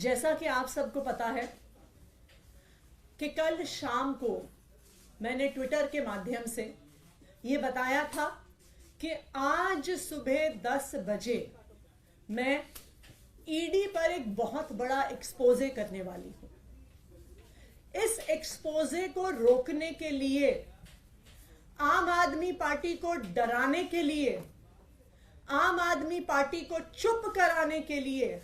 जैसा कि आप सबको पता है कि कल शाम को मैंने ट्विटर के माध्यम से ये बताया था कि आज सुबह 10 बजे मैं ईडी पर एक बहुत बड़ा एक्सपोजे करने वाली हूं। इस एक्सपोजे को रोकने के लिए, आम आदमी पार्टी को डराने के लिए, आम आदमी पार्टी को चुप कराने के लिए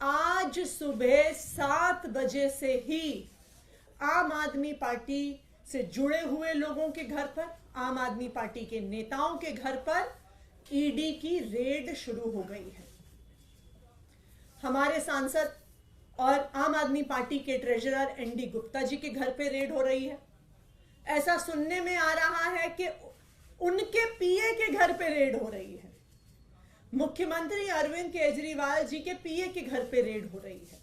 आज सुबह 7 बजे से ही आम आदमी पार्टी से जुड़े हुए लोगों के घर पर, आम आदमी पार्टी के नेताओं के घर पर ईडी की रेड शुरू हो गई है। हमारे सांसद और आम आदमी पार्टी के ट्रेजरर एनडी गुप्ता जी के घर पे रेड हो रही है। ऐसा सुनने में आ रहा है कि उनके पीए के घर पे रेड हो रही है। मुख्यमंत्री अरविंद केजरीवाल जी के पीए के घर पे रेड हो रही है।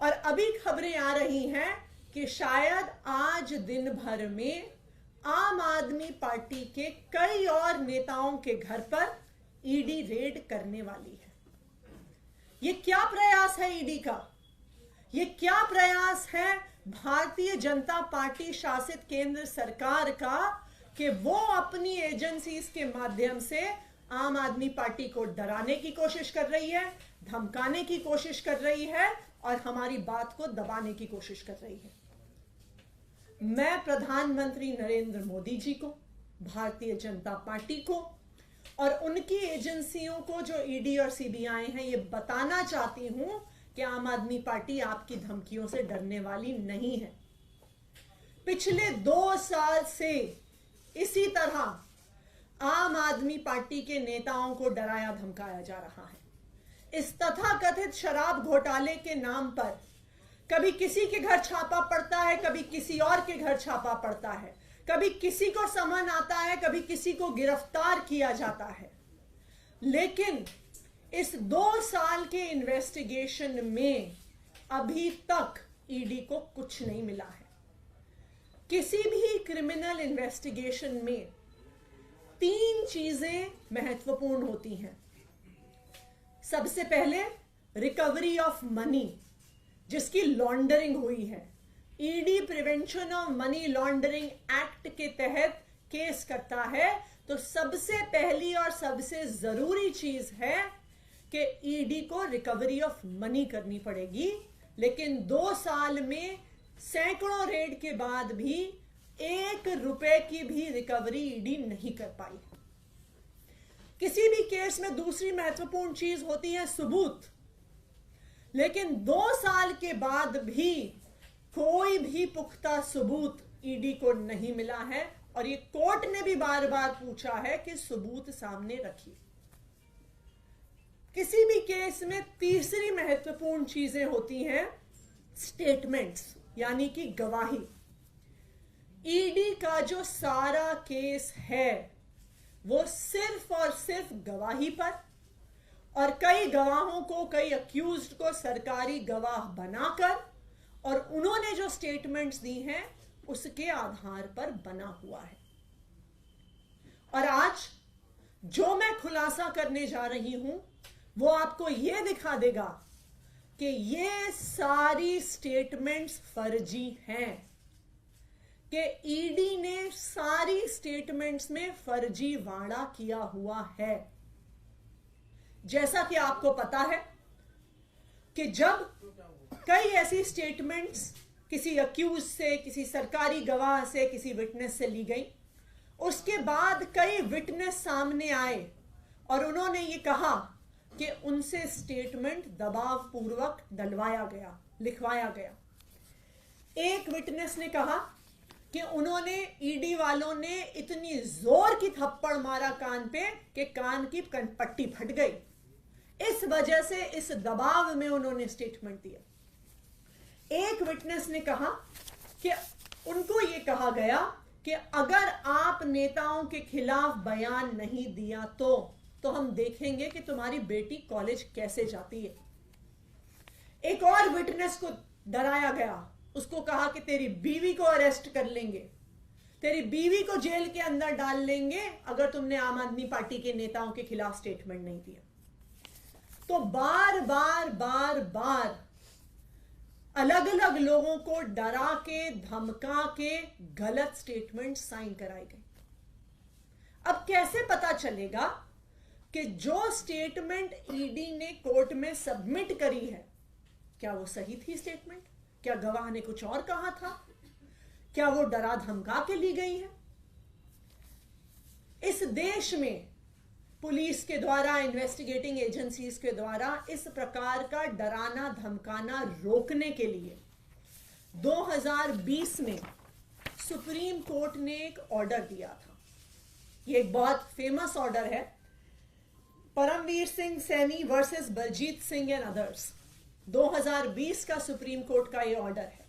और अभी खबरें आ रही हैं कि शायद आज दिन भर में आम आदमी पार्टी के कई और नेताओं के घर पर ईडी रेड करने वाली है। ये क्या प्रयास है ईडी का? ये क्या प्रयास है भारतीय जनता पार्टी शासित केंद्र सरकार का कि वो अपनी एजेंसीज के माध्यम से आम आदमी पार्टी को डराने की कोशिश कर रही है, धमकाने की कोशिश कर रही है और हमारी बात को दबाने की कोशिश कर रही है। मैं प्रधानमंत्री नरेंद्र मोदी जी को, भारतीय जनता पार्टी को और उनकी एजेंसियों को जो ईडी और सीबीआई हैं, ये बताना चाहती हूं कि आम आदमी पार्टी आपकी धमकियों से डरने वाली नहीं है। पिछले 2 साल से इसी तरह आम आदमी पार्टी के नेताओं को डराया धमकाया जा रहा है। इस तथाकथित शराब घोटाले के नाम पर कभी किसी के घर छापा पड़ता है, कभी किसी और के घर छापा पड़ता है, कभी किसी को समन आता है, कभी किसी को गिरफ्तार किया जाता है। लेकिन इस 2 साल के इन्वेस्टिगेशन में अभी तक ईडी को कुछ नहीं मिला है। किसी भी क्रिमिनल इन्वेस्टिगेशन में 3 चीजें महत्वपूर्ण होती हैं। सबसे पहले रिकवरी ऑफ मनी, जिसकी लॉन्ड्रिंग हुई है। ED prevention of money laundering act के तहत केस करता है तो सबसे पहली और सबसे जरूरी चीज है कि ईडी को रिकवरी ऑफ मनी करनी पड़ेगी। लेकिन 2 साल में सैकड़ों रेड के बाद भी 1 रुपए की भी रिकवरी ईडी नहीं कर पाई। किसी भी केस में दूसरी महत्वपूर्ण चीज होती है सबूत। लेकिन 2 साल के बाद भी कोई भी पुख्ता सबूत ईडी को नहीं मिला है और ये कोर्ट ने भी बार बार पूछा है कि सबूत सामने रखिए। किसी भी केस में तीसरी महत्वपूर्ण चीजें होती हैं स्टेटमेंट्स, यानी कि गवाही। ईडी का जो सारा केस है वो सिर्फ और सिर्फ गवाही पर और कई गवाहों को, कई अक्यूज्ड को सरकारी गवाह बनाकर और उन्होंने जो स्टेटमेंट्स दी हैं उसके आधार पर बना हुआ है। और आज जो मैं खुलासा करने जा रही हूं वो आपको यह दिखा देगा कि ये सारी स्टेटमेंट्स फर्जी हैं, कि ईडी ने सारी स्टेटमेंट्स में फर्जीवाड़ा किया हुआ है। जैसा कि आपको पता है कि जब कई ऐसी स्टेटमेंट्स किसी अक्यूज से, किसी सरकारी गवाह से, किसी विटनेस से ली गई, उसके बाद कई विटनेस सामने आए और उन्होंने ये कहा कि उनसे स्टेटमेंट दबाव पूर्वक डलवाया गया, लिखवाया गया। एक विटनेस ने कहा कि उन्होंने, ईडी वालों ने इतनी जोर की थप्पड़ मारा कान पे कि कान की पट्टी फट गई। इस वजह से, इस दबाव में उन्होंने स्टेटमेंट दिया। एक विटनेस ने कहा कि उनको यह कहा गया कि अगर आप नेताओं के खिलाफ बयान नहीं दिया तो हम देखेंगे कि तुम्हारी बेटी कॉलेज कैसे जाती है। एक और विटनेस को डराया गया, उसको कहा कि तेरी बीवी को अरेस्ट कर लेंगे, तेरी बीवी को जेल के अंदर डाल लेंगे अगर तुमने आम आदमी पार्टी के नेताओं के खिलाफ स्टेटमेंट नहीं दिया। तो बार बार अलग अलग लोगों को डरा के धमका के गलत स्टेटमेंट साइन कराए गए। अब कैसे पता चलेगा कि जो स्टेटमेंट ईडी ने कोर्ट में सबमिट करी है क्या वो सही थी स्टेटमेंट? क्या गवाह ने कुछ और कहा था? क्या वो डरा धमका के ली गई है? इस देश में पुलिस के द्वारा, इन्वेस्टिगेटिंग एजेंसीज के द्वारा इस प्रकार का डराना धमकाना रोकने के लिए 2020 में सुप्रीम कोर्ट ने एक ऑर्डर दिया था। ये एक बहुत फेमस ऑर्डर है, Paramvir Singh Saini versus Baljeet Singh and others. 2020 का सुप्रीम कोर्ट का ये ऑर्डर है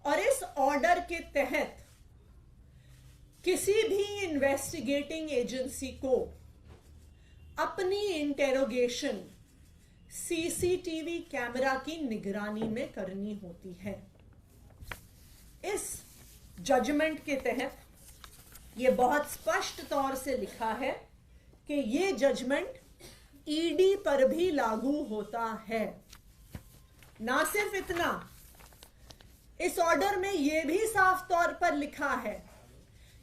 और इस ऑर्डर के तहत किसी भी इन्वेस्टिगेटिंग एजेंसी को अपनी इंटेरोगेशन सीसीटीवी कैमरा की निगरानी में करनी होती है। इस जजमेंट के तहत यह बहुत स्पष्ट तौर से लिखा है कि यह जजमेंट ईडी पर भी लागू होता है। ना सिर्फ इतना, इस ऑर्डर में यह भी साफ तौर पर लिखा है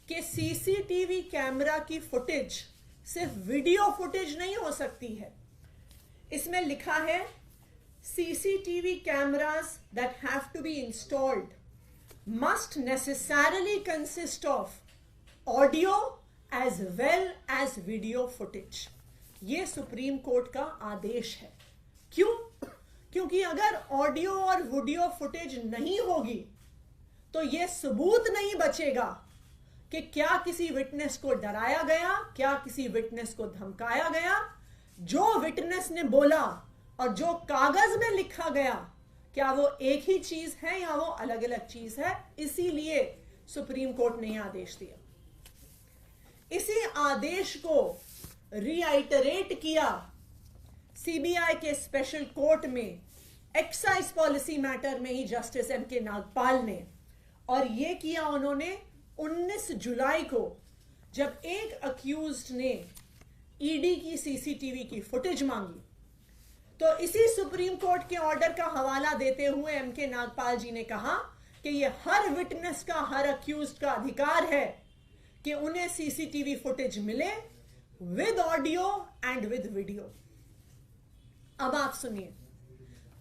कि सीसीटीवी कैमरा की फुटेज सिर्फ वीडियो फुटेज नहीं हो सकती है। इसमें लिखा है CCTV cameras that have to be installed must necessarily consist of audio as well as video footage. यह सुप्रीम कोर्ट का आदेश है। क्यों? क्योंकि अगर ऑडियो और वीडियो फुटेज नहीं होगी तो यह सबूत नहीं बचेगा कि क्या किसी विटनेस को डराया गया, क्या किसी विटनेस को धमकाया गया, जो विटनेस ने बोला और जो कागज में लिखा गया क्या वो एक ही चीज है या वो अलग अलग चीज है। इसीलिए सुप्रीम कोर्ट ने यह आदेश दिया। इसी आदेश को रीआइटरेट किया सीबीआई के स्पेशल कोर्ट में एक्साइज पॉलिसी मैटर में ही जस्टिस एमके नागपाल ने, और यह किया उन्होंने 19 जुलाई को, जब एक अक्यूज्ड ने ईडी की सीसीटीवी की फुटेज मांगी। तो इसी सुप्रीम कोर्ट के ऑर्डर का हवाला देते हुए एमके नागपाल जी ने कहा कि यह हर विटनेस का, हर अक्यूज्ड का अधिकार है कि उन्हें सीसीटीवी फुटेज मिले with audio and with video. अब आप सुनिए,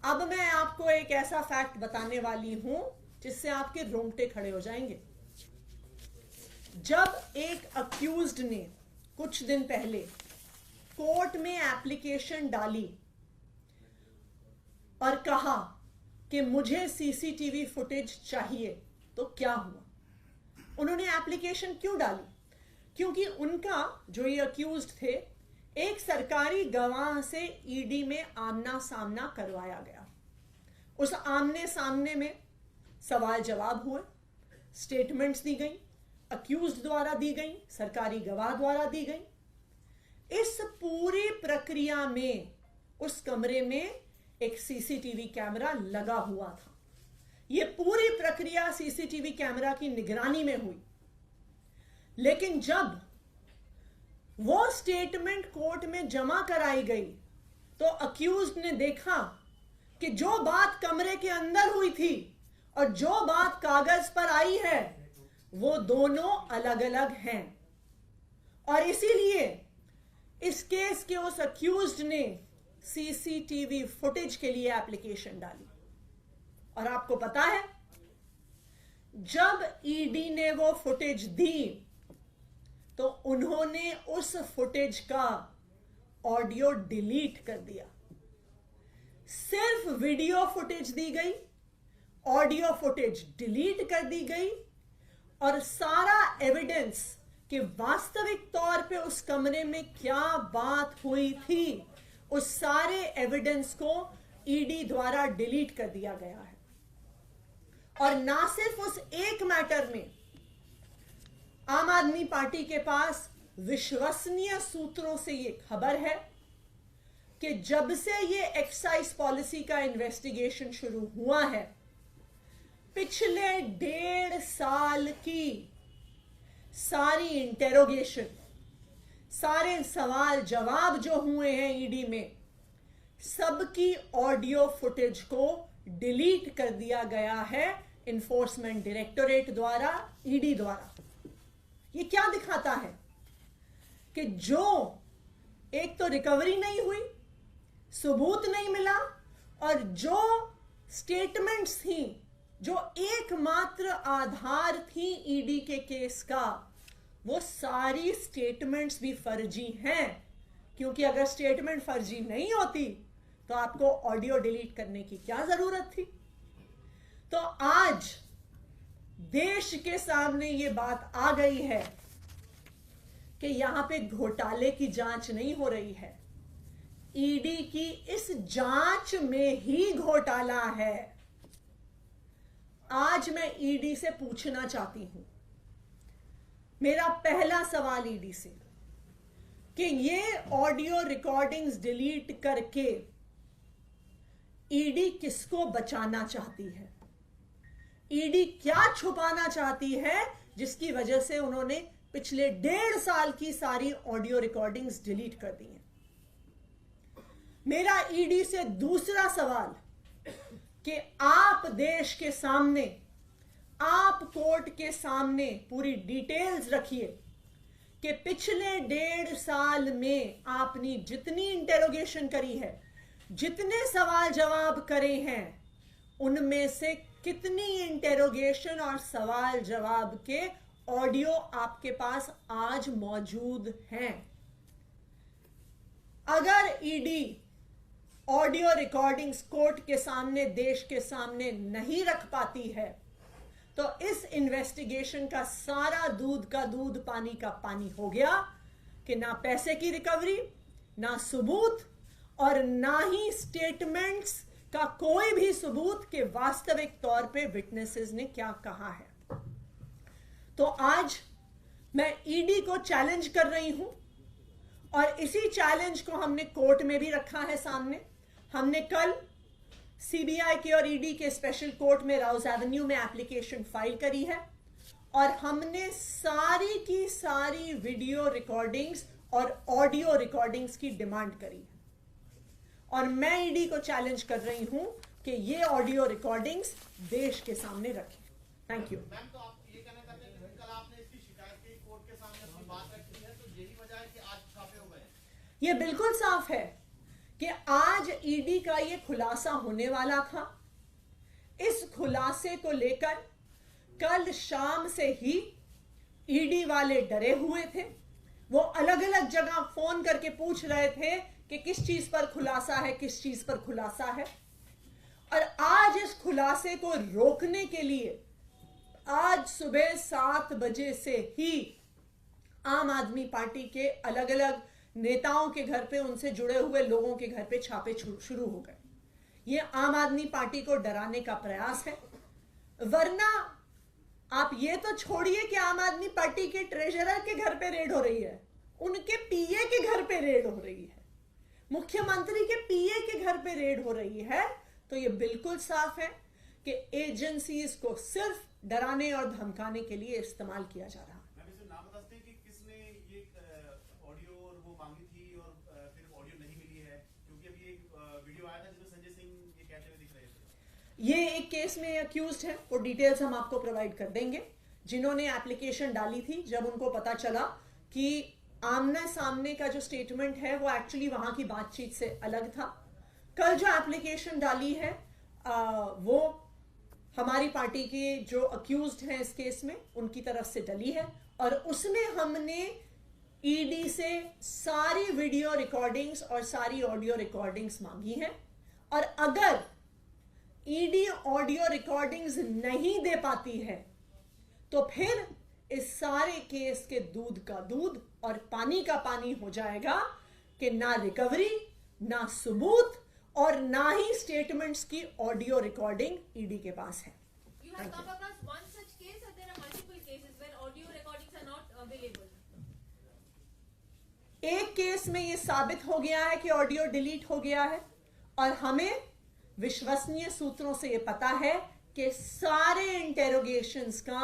अब मैं आपको एक ऐसा फैक्ट बताने वाली हूं जिससे आपके रोंगटे खड़े हो जाएंगे। जब एक अक्यूज्ड ने कुछ दिन पहले कोर्ट में एप्लीकेशन डाली और कहा कि मुझे सीसीटीवी फुटेज चाहिए, तो क्या हुआ? उन्होंने एप्लीकेशन क्यों डाली? क्योंकि उनका, जो ये अक्यूज्ड थे, एक सरकारी गवाह से ईडी में आमना सामना करवाया गया। उस आमने सामने में सवाल जवाब हुए, स्टेटमेंट्स दी गई, अक्यूज्ड द्वारा दी गई, सरकारी गवाह द्वारा दी गई। इस पूरी प्रक्रिया में उस कमरे में एक सीसीटीवी कैमरा लगा हुआ था। यह पूरी प्रक्रिया सीसीटीवी कैमरा की निगरानी में हुई। लेकिन जब वो स्टेटमेंट कोर्ट में जमा कराई गई तो अक्यूज्ड ने देखा कि जो बात कमरे के अंदर हुई थी और जो बात कागज पर आई है वो दोनों अलग अलग हैं। और इसीलिए इस केस के उस अक्यूज्ड ने सीसीटीवी फुटेज के लिए एप्लीकेशन डाली। और आपको पता है, जब ईडी ने वो फुटेज दी तो उन्होंने उस फुटेज का ऑडियो डिलीट कर दिया। सिर्फ वीडियो फुटेज दी गई, ऑडियो फुटेज डिलीट कर दी गई और सारा एविडेंस कि वास्तविक तौर पे उस कमरे में क्या बात हुई थी, उस सारे एविडेंस को ईडी द्वारा डिलीट कर दिया गया है। और ना सिर्फ उस एक मैटर में, आम आदमी पार्टी के पास विश्वसनीय सूत्रों से यह खबर है कि जब से ये एक्साइज पॉलिसी का इन्वेस्टिगेशन शुरू हुआ है, पिछले 1.5 साल की सारी इंटेरोगेशन, सारे सवाल जवाब जो हुए हैं ईडी में, सबकी ऑडियो फुटेज को डिलीट कर दिया गया है इन्फोर्समेंट डायरेक्टोरेट द्वारा, ईडी द्वारा। ये क्या दिखाता है कि जो एक तो रिकवरी नहीं हुई, सबूत नहीं मिला, और जो स्टेटमेंट्स थी, जो एकमात्र आधार थी ईडी के केस का, वो सारी स्टेटमेंट्स भी फर्जी हैं। क्योंकि अगर स्टेटमेंट फर्जी नहीं होती तो आपको ऑडियो डिलीट करने की क्या जरूरत थी। तो आज देश के सामने ये बात आ गई है कि यहां पे घोटाले की जांच नहीं हो रही है, ईडी की इस जांच में ही घोटाला है। आज मैं ईडी से पूछना चाहती हूं, मेरा पहला सवाल ईडी से, कि ये ऑडियो रिकॉर्डिंग्स डिलीट करके ईडी किसको बचाना चाहती है? ईडी क्या छुपाना चाहती है जिसकी वजह से उन्होंने पिछले 1.5 साल की सारी ऑडियो रिकॉर्डिंग्स डिलीट कर दी हैं? मेरा ईडी से दूसरा सवाल, कि आप देश के सामने, आप कोर्ट के सामने पूरी डिटेल्स रखिए कि पिछले 1.5 साल में आपने जितनी इंटेरोगेशन करी है, जितने सवाल जवाब करे हैं, उनमें से कितनी इंटेरोगेशन और सवाल जवाब के ऑडियो आपके पास आज मौजूद हैं। अगर ईडी ऑडियो रिकॉर्डिंग्स कोर्ट के सामने, देश के सामने नहीं रख पाती है, तो इस इन्वेस्टिगेशन का सारा दूध का दूध, पानी का पानी हो गया कि ना पैसे की रिकवरी, ना सबूत, और ना ही स्टेटमेंट्स का कोई भी सबूत कि वास्तविक तौर पे विटनेसेस ने क्या कहा है। तो आज मैं ईडी को चैलेंज कर रही हूं, और इसी चैलेंज को हमने कोर्ट में भी रखा है सामने। हमने कल सीबीआई के और ईडी के स्पेशल कोर्ट में राउज एवेन्यू में एप्लीकेशन फाइल करी है, और हमने सारी की सारी वीडियो रिकॉर्डिंग्स और ऑडियो रिकॉर्डिंग्स की डिमांड करी है। और मैं ईडी को चैलेंज कर रही हूं कि ये ऑडियो रिकॉर्डिंग्स देश के सामने रखें। Thank you. मैम, तो आप ये कहना चाहते हैं कि कल आपने इसकी शिकायत की, कोर्ट के सामने अपनी बात रखी है, तो यही वजह है कि आज छापे हो गए? ये बिल्कुल साफ है कि आज ईडी का ये खुलासा होने वाला था। इस खुलासे को लेकर कल शाम से ही ईडी वाले डरे हुए थे। वो अलग अलग जगह फोन करके पूछ रहे थे कि किस चीज पर खुलासा है, किस चीज पर खुलासा है। और आज इस खुलासे को रोकने के लिए आज सुबह 7 बजे से ही आम आदमी पार्टी के अलग अलग नेताओं के घर पे, उनसे जुड़े हुए लोगों के घर पे छापे शुरू हो गए। ये आम आदमी पार्टी को डराने का प्रयास है। वरना आप ये तो छोड़िए कि आम आदमी पार्टी के ट्रेजरर के घर पे रेड हो रही है, उनके पीए के घर पे रेड हो रही है, मुख्यमंत्री के पीए के घर पे रेड हो रही है। तो ये बिल्कुल साफ है कि एजेंसीज को सिर्फ डराने और धमकाने के लिए इस्तेमाल किया जा रहा है। नाम बता सकते हैं कि किसने ये ऑडियो और वो मांगी थी और फिर ऑडियो नहीं मिली है? क्योंकि अभी एक वीडियो आया था जिसमें संजय सिंह ये कहते हुए दिख रहे थे। ये एक केस में अक्यूज्ड है, वो डिटेल्स हम आपको प्रोवाइड कर देंगे। जिन्होंने एप्लीकेशन डाली थी, जब उनको पता चला कि आमने सामने का जो स्टेटमेंट है वो एक्चुअली वहां की बातचीत से अलग था। कल जो एप्लीकेशन डाली है वो हमारी पार्टी के जो अक्यूज्ड हैं इस केस में, उनकी तरफ से डली है, और उसमें हमने ईडी से सारी वीडियो रिकॉर्डिंग्स और सारी ऑडियो रिकॉर्डिंग्स मांगी हैं। और अगर ईडी ऑडियो रिकॉर्डिंग्स नहीं दे पाती है तो फिर इस सारे केस के दूध का दूध और पानी का पानी हो जाएगा कि ना रिकवरी, ना सबूत, और ना ही स्टेटमेंट्स की ऑडियो रिकॉर्डिंग ईडी के पास है। You have come across one such case, or there are multiple cases where audio recordings are not available? एक केस में यह साबित हो गया है कि ऑडियो डिलीट हो गया है, और हमें विश्वसनीय सूत्रों से यह पता है कि सारे इंटेरोगेशंस का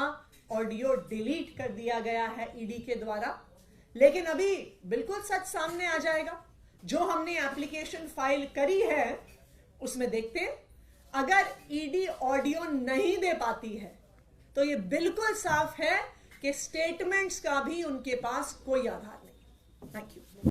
ऑडियो डिलीट कर दिया गया है ईडी के द्वारा। लेकिन अभी बिल्कुल सच सामने आ जाएगा। जो हमने एप्लीकेशन फाइल करी है उसमें देखते हैं, अगर ईडी ऑडियो नहीं दे पाती है तो ये बिल्कुल साफ है कि स्टेटमेंट्स का भी उनके पास कोई आधार नहीं। Thank you.